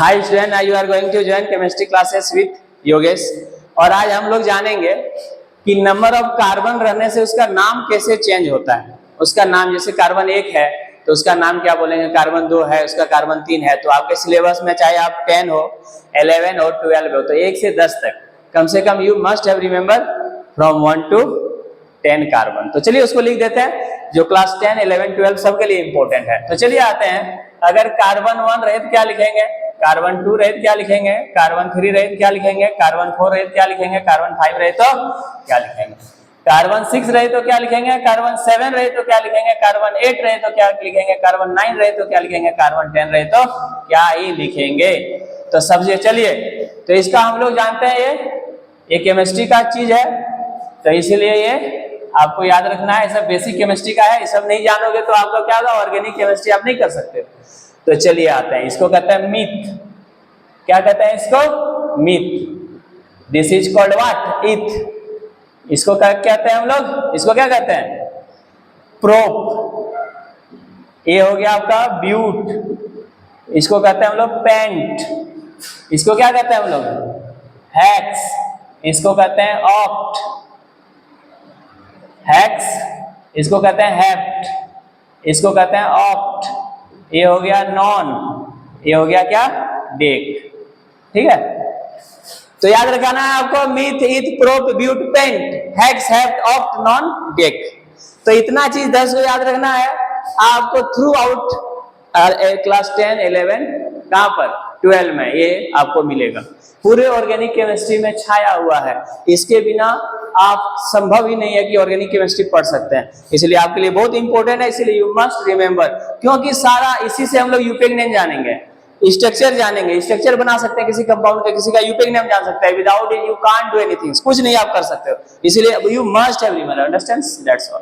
Hi student, you are going to join chemistry classes with Yogesh. और आज हम लोग जानेंगे कि नंबर ऑफ कार्बन रहने से उसका नाम कैसे चेंज होता है। उसका नाम, जैसे कार्बन 1 है तो उसका नाम क्या बोलेंगे, कार्बन 2 है उसका कार्बन 3 है। तो आपके सिलेबस में चाहे आप 10 हो, 11 हो, 12 हो, तो 1 से 10 तक कम से कम you must have remember from 1 to 10 carbon. तो चलिए उसको लिख देते हैं, जो क्लास 10, 11, 12 सबके लिए इंपॉर्टेंट है। तो चलिए आते हैं, अगर कार्बन 1 रहे तो क्या लिखेंगे, कार्बन 2 रहे तो क्या लिखेंगे, कार्बन 3 रहे तो क्या लिखेंगे, कार्बन 4 रहे तो क्या लिखेंगे, कार्बन 5 रहे तो क्या लिखेंगे, कार्बन 6 रहे तो क्या लिखेंगे, कार्बन 7 रहे तो क्या लिखेंगे, कार्बन 8 रहे तो क्या लिखेंगे, कार्बन 9 रहे तो क्या लिखेंगे, कार्बन 10 रहे तो क्या ही लिखेंगे। तो सबसे चलिए, तो इसका हम लोग जानते हैं ये केमिस्ट्री का चीज है, तो इसीलिए ये आपको याद रखना है। सब बेसिक केमिस्ट्री का है, ये सब नहीं जानोगे तो आपका क्या होगा, ऑर्गेनिक केमिस्ट्री आप नहीं कर सकते। तो चलिए आते हैं, इसको कहते हैं मीथ। क्या कहते हैं इसको, myth. This is called what, इथ। इसको क्या कहते हैं हम लोग, इसको क्या कहते हैं, प्रोप। ये हो गया आपका ब्यूट। इसको कहते हैं हम लोग पेंट। इसको क्या कहते हैं हम लोग, हेक्स। इसको कहते हैं ऑक्ट, हेक्स। इसको कहते हैं हेप्ट। इसको कहते हैं ऑक्ट। ये हो गया नॉन, ये हो गया क्या, डेक। ठीक है, तो याद रखना है आपको, meth, eth, prop, but, pent, hex, hept, oct, non, dec. तो इतना चीज 10 को याद रखना है आपको थ्रू आउट क्लास 10, 11, कहां पर, 12 में ये आपको मिलेगा। पूरे ऑर्गेनिक केमिस्ट्री में छाया हुआ है, इसके बिना आप संभव ही नहीं है कि ऑर्गेनिक केमिस्ट्री पढ़ सकते हैं। इसलिए आपके लिए बहुत इंपॉर्टेंट है, इसलिए यू मस्ट रिमेंबर। क्योंकि सारा इसी से हम लोग यूपीएक नेम जानेंगे, स्ट्रक्चर जानेंगे, स्ट्रक्चर बना सकते हैं किसी कंपाउंड का, किसी का यूपीएक नेम जान सकते हैं। Without it you can't do anything, कुछ नहीं आप कर सकते हो। इसलिए you must have remember, understand, that's all.